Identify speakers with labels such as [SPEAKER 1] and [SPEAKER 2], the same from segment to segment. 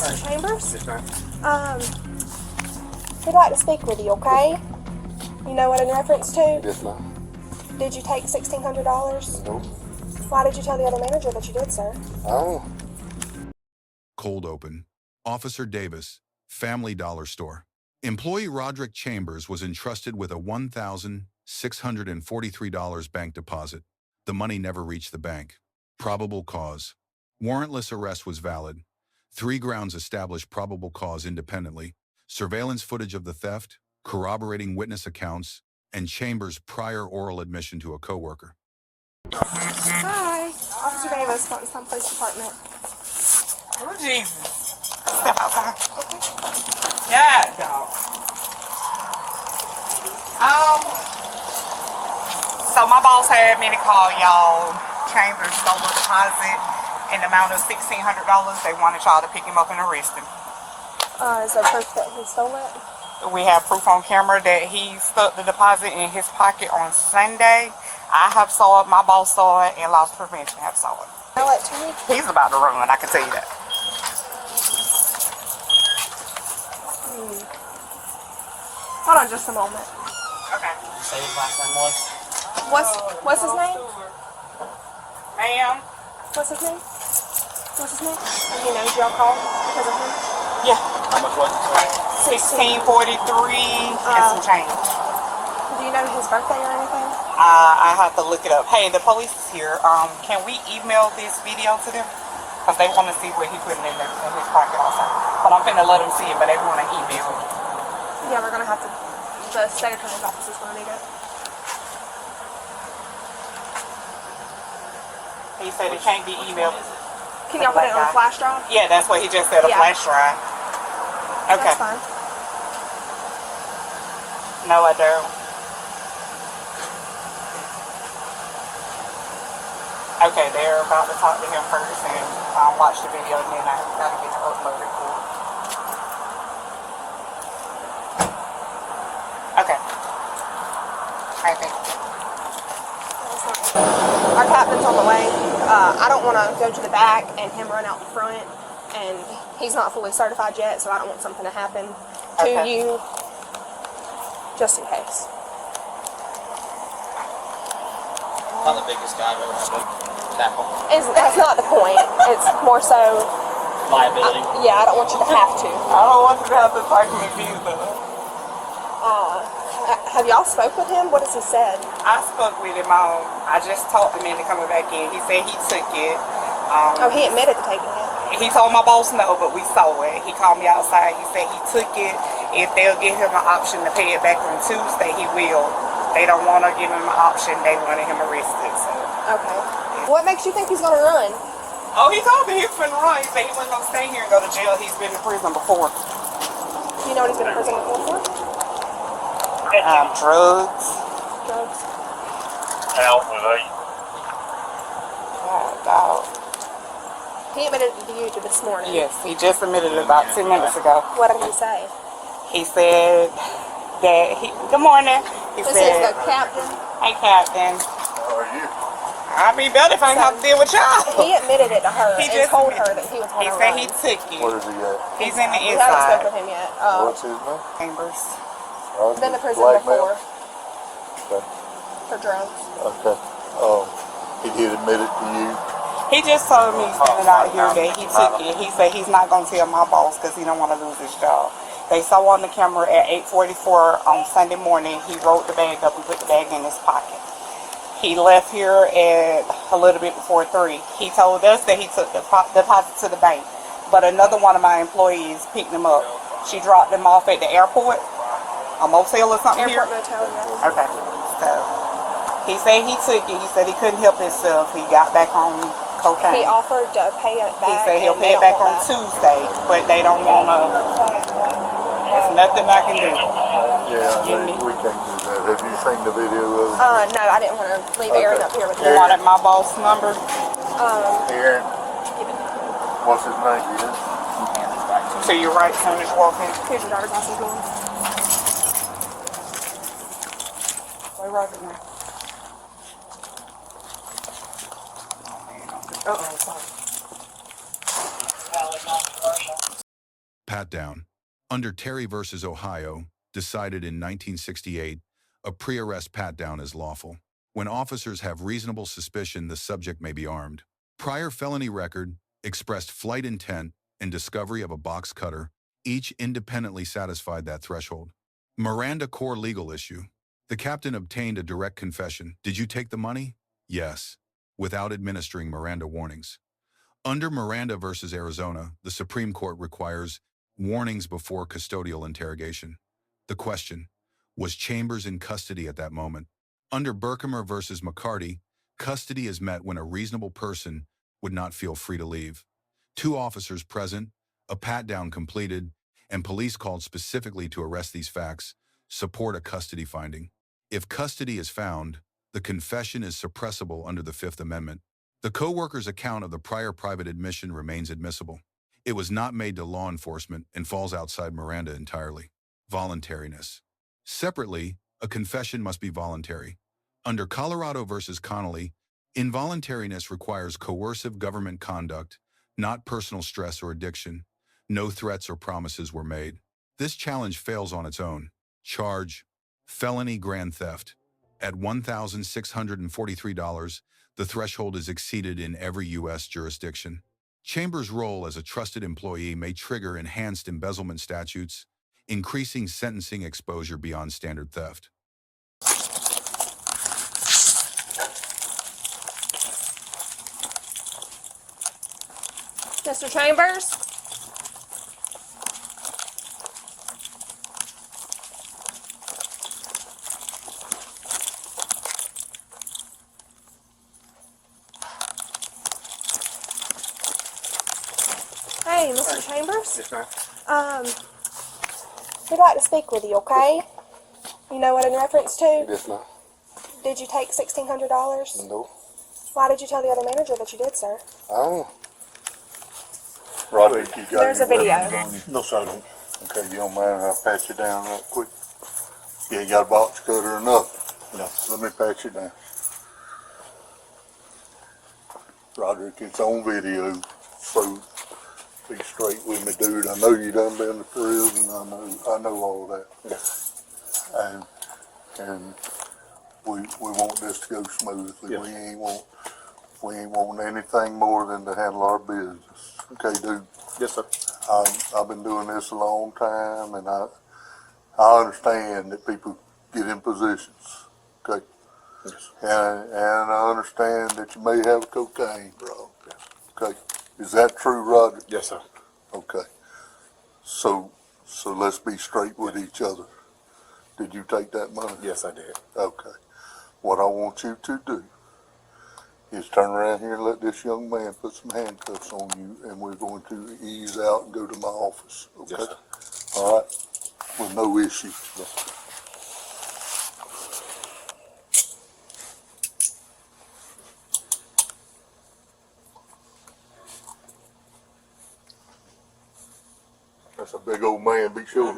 [SPEAKER 1] Mr. Chambers?
[SPEAKER 2] Yes, ma'am.
[SPEAKER 1] We'd like to speak with you, okay? You know what in reference to?
[SPEAKER 2] Yes, ma'am.
[SPEAKER 1] Did you take $1,600?
[SPEAKER 2] No.
[SPEAKER 1] Why did you tell the other manager that you did, sir?
[SPEAKER 2] Oh.
[SPEAKER 3] Cold open. Officer Davis, Family Dollar Store. Employee Roderick Chambers was entrusted with a $1,643 bank deposit. The money never reached the bank. Probable cause. Warrantless arrest was valid. 3 grounds established probable cause independently: surveillance footage of the theft, corroborating witness accounts, and Chambers' prior oral admission to a coworker.
[SPEAKER 1] Hi. Officer Davis, Fountainstown Police Department.
[SPEAKER 4] Oh, Jesus. Step outside. Yeah, dog. So my boss had me to call y'all. Chambers stole a deposit in the amount of $1,600. They wanted y'all to pick him up and arrest him.
[SPEAKER 1] Is there proof that he stole it?
[SPEAKER 4] We have proof on camera that he stuck the deposit in his pocket on Sunday. I have saw it, my boss saw it, and loss prevention have saw it.
[SPEAKER 1] Tell it to me.
[SPEAKER 4] He's about to run, I can tell you that.
[SPEAKER 1] Hold on just a moment.
[SPEAKER 4] Okay.
[SPEAKER 5] Say his last name was?
[SPEAKER 1] What's his name?
[SPEAKER 4] Ma'am?
[SPEAKER 1] What's his name? What's his name? He knows y'all called because of him?
[SPEAKER 4] Yeah.
[SPEAKER 5] How much was it? Sorry.
[SPEAKER 4] 1643 and some change.
[SPEAKER 1] Do you know his birthday or anything?
[SPEAKER 4] I have to look it up. Hey, the police is here. Can we email this video to them? Because they want to see what he put in his pocket also. But I'm finna let them see it, but they want to email it.
[SPEAKER 1] Yeah, we're gonna have to. The state attorney's office is gonna need it.
[SPEAKER 4] He said it can't be emailed.
[SPEAKER 1] Can y'all put it on a flash drive?
[SPEAKER 4] Yeah, that's what he just said, a
[SPEAKER 1] Yeah.
[SPEAKER 4] flash drive. Okay.
[SPEAKER 1] That's fine.
[SPEAKER 4] No, I don't. Okay, they're about to talk to him first and watch the video, and then I gotta get it uploaded for it. Okay. I think.
[SPEAKER 1] Our captain's on the way. I don't want to go to the back and him run out the front, and he's not fully certified yet, so I don't want something to happen to
[SPEAKER 4] Okay.
[SPEAKER 1] you, just in case.
[SPEAKER 5] Not the biggest guy I've ever had to tackle.
[SPEAKER 1] That's not the point. It's more so,
[SPEAKER 5] Liability.
[SPEAKER 1] yeah, I don't want you to have to.
[SPEAKER 4] I don't want you to have to talk to me either.
[SPEAKER 1] Have y'all spoke with him? What has he said?
[SPEAKER 4] I spoke with him I just talked him into coming back in. He said he took it.
[SPEAKER 1] Oh, he admitted to taking it.
[SPEAKER 4] He told my boss no, but we saw it. He called me outside. He said he took it. If they'll give him an option to pay it back on Tuesday, he will. They don't want to give him an option. They wanted him arrested. So.
[SPEAKER 1] Okay. What makes you think he's gonna run?
[SPEAKER 4] Oh, he told me he was going to run. He said he wasn't going to stay here and go to jail. He's been in prison before.
[SPEAKER 1] You know what he's been in prison for?
[SPEAKER 4] Drugs.
[SPEAKER 1] Drugs.
[SPEAKER 5] Out with
[SPEAKER 4] Dog.
[SPEAKER 1] He admitted it to you this morning.
[SPEAKER 4] Yes, he just admitted it about 10 minutes ago.
[SPEAKER 1] What did he say?
[SPEAKER 4] He said that good morning. He
[SPEAKER 1] This
[SPEAKER 4] said,
[SPEAKER 1] is the captain.
[SPEAKER 4] hey, Captain.
[SPEAKER 2] How are you?
[SPEAKER 4] I'd be better if I didn't have to deal with y'all.
[SPEAKER 1] He admitted it to her
[SPEAKER 4] He
[SPEAKER 1] and
[SPEAKER 4] just
[SPEAKER 1] told
[SPEAKER 4] admitted.
[SPEAKER 1] her that he was
[SPEAKER 4] He
[SPEAKER 1] going to
[SPEAKER 4] said
[SPEAKER 1] run.
[SPEAKER 4] he took it.
[SPEAKER 2] Where is he at?
[SPEAKER 4] He's in the
[SPEAKER 1] We haven't spoken
[SPEAKER 4] inside.
[SPEAKER 1] with him yet.
[SPEAKER 2] What's his name?
[SPEAKER 4] Chambers.
[SPEAKER 1] He's been to prison
[SPEAKER 2] Blackmail?
[SPEAKER 1] before
[SPEAKER 2] Okay.
[SPEAKER 1] for drugs.
[SPEAKER 2] Okay. He did admit it to you.
[SPEAKER 4] He just told me standing out here that he took it. He said he's not going to tell my boss because he don't want to lose his job. They saw on the camera at 8:44 on Sunday morning. He rolled the bag up and put the bag in his pocket. He left here at a little bit before 3. He told us that he took the deposit to the bank, but another one of my employees picked him up. She dropped him off at the airport, a motel or something
[SPEAKER 1] Airport
[SPEAKER 4] here.
[SPEAKER 1] motel, yeah.
[SPEAKER 4] Okay, so he said he took it. He said he couldn't help himself. He got back on cocaine.
[SPEAKER 1] He offered to pay it back.
[SPEAKER 4] He said he'll
[SPEAKER 1] and
[SPEAKER 4] pay
[SPEAKER 1] they
[SPEAKER 4] it back
[SPEAKER 1] don't
[SPEAKER 4] on
[SPEAKER 1] want that.
[SPEAKER 4] Tuesday, but they don't want to. There's nothing I can do.
[SPEAKER 2] Yeah, we can't do that. Have you seen the video of
[SPEAKER 1] No, I didn't want to leave Aaron up here with
[SPEAKER 4] You
[SPEAKER 1] you.
[SPEAKER 4] wanted my boss number?
[SPEAKER 2] Aaron? What's his name? You know?
[SPEAKER 4] To your right, as soon as you walk in.
[SPEAKER 1] Here's your driver's license, Mom.
[SPEAKER 4] Wait right there. Oh, sorry.
[SPEAKER 3] Pat-down. Under Terry v. Ohio, decided in 1968, a pre-arrest pat-down is lawful when officers have reasonable suspicion the subject may be armed. Prior felony record, expressed flight intent, and discovery of a box cutter each independently satisfied that threshold. Miranda core legal issue. The captain obtained a direct confession. Did you take the money? Yes, without administering Miranda warnings. Under Miranda v. Arizona, the Supreme Court requires warnings before custodial interrogation. The question, was Chambers in custody at that moment? Under Berkemer v. McCarty, custody is met when a reasonable person would not feel free to leave. 2 officers present, a pat-down completed, and police called specifically to arrest these facts support a custody finding. If custody is found, the confession is suppressible under the Fifth Amendment. The co-worker's account of the prior private admission remains admissible. It was not made to law enforcement and falls outside Miranda entirely. Voluntariness. Separately, a confession must be voluntary. Under Colorado v. Connolly, involuntariness requires coercive government conduct, not personal stress or addiction. No threats or promises were made. This challenge fails on its own. Charge: felony grand theft. At $1,643, the threshold is exceeded in every U.S. jurisdiction. Chambers' role as a trusted employee may trigger enhanced embezzlement statutes, increasing sentencing exposure beyond standard theft.
[SPEAKER 1] Mr. Chambers? Hey, Mr. Chambers?
[SPEAKER 2] Yes, ma'am.
[SPEAKER 1] We'd like to speak with you, okay? You know what in reference to?
[SPEAKER 2] Yes, ma'am.
[SPEAKER 1] Did you take $1,600?
[SPEAKER 2] No.
[SPEAKER 1] Why did you tell the other manager that you did, sir?
[SPEAKER 2] I don't know. Roger, you got
[SPEAKER 1] There's
[SPEAKER 2] any
[SPEAKER 1] a video.
[SPEAKER 2] weapons on you? No, sir, I don't. Okay, you don't mind if I pat you down right quick? You ain't got a box cutter or nothing? No. Let me pat you down. Roderick, it's on video, so be straight with me, dude. I know you done been to prison. I know all that. Yes. And we want this to go smoothly.
[SPEAKER 6] Yes.
[SPEAKER 2] We ain't wanting anything more than to handle our business. Okay, dude.
[SPEAKER 6] Yes, sir.
[SPEAKER 2] I've been doing this a long time, and I understand that people get in positions. Okay.
[SPEAKER 6] Yes.
[SPEAKER 2] And I understand that you may have a cocaine problem. Okay. Is that true, Roger?
[SPEAKER 6] Yes, sir.
[SPEAKER 2] Okay. So let's be straight with each other. Did you take that money?
[SPEAKER 6] Yes, I did.
[SPEAKER 2] Okay. What I want you to do is turn around here and let this young man put some handcuffs on you, and we're going to ease out and go to my office. Okay?
[SPEAKER 6] Yes, sir.
[SPEAKER 2] All right? With no issue.
[SPEAKER 6] Yes, sir.
[SPEAKER 2] That's a big old man. Be sure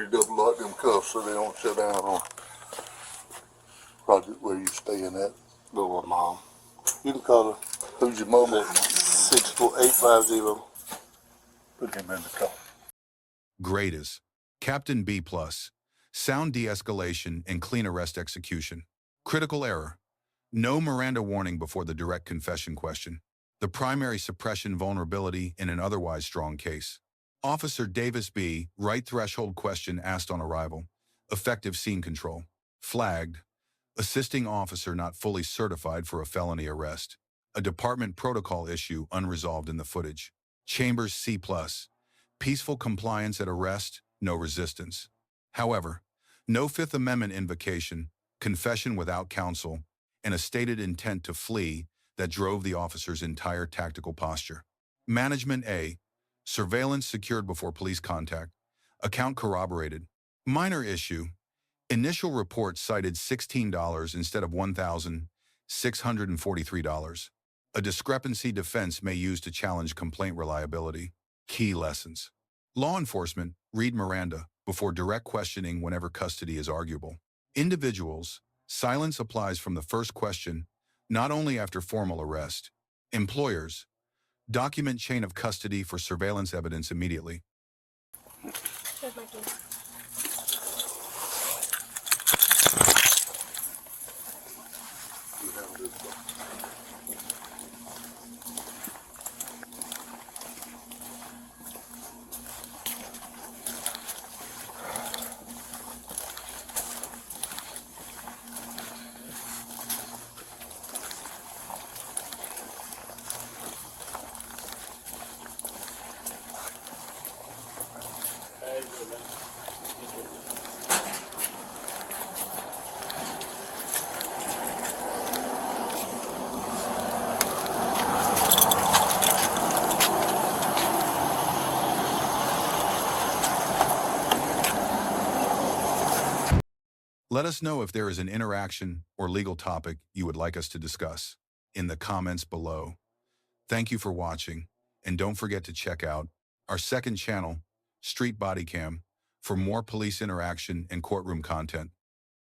[SPEAKER 2] you double lock them cuffs so they don't shut down on. Roger, where you staying at?
[SPEAKER 6] Go with mom.
[SPEAKER 2] You can call her. Who's your mama?
[SPEAKER 6] 64850.
[SPEAKER 2] Put him in the car.
[SPEAKER 3] Grade is Captain B+, sound de-escalation and clean arrest execution. Critical error: no Miranda warning before the direct confession question. The primary suppression vulnerability in an otherwise strong case. Officer Davis B., right threshold question asked on arrival. Effective scene control. Flagged: assisting officer not fully certified for a felony arrest. A department protocol issue unresolved in the footage. Chambers C+, peaceful compliance at arrest, no resistance. However, no Fifth Amendment invocation, confession without counsel, and a stated intent to flee that drove the officer's entire tactical posture. Management A, surveillance secured before police contact, account corroborated. Minor issue: initial report cited $16 instead of $1,643. A discrepancy defense may use to challenge complaint reliability. Key lessons: law enforcement, read Miranda before direct questioning whenever custody is arguable. Individuals, silence applies from the first question, not only after formal arrest. Employers, document chain of custody for surveillance evidence immediately.
[SPEAKER 1] Thank you.
[SPEAKER 3] Let us know if there is an interaction or legal topic you would like us to discuss in the comments below. Thank you for watching, and don't forget to check out our second channel, Street Body Cam, for more police interaction and courtroom content.